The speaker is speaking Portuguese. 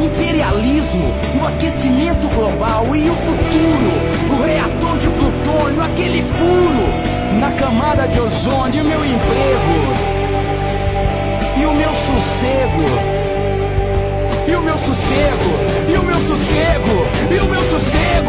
imperialismo, o aquecimento global e o futuro, o reator de plutônio, aquele furo na camada de ozônio, e o meu emprego, e o meu sossego, e o meu sossego, e o meu sossego, e o meu sossego.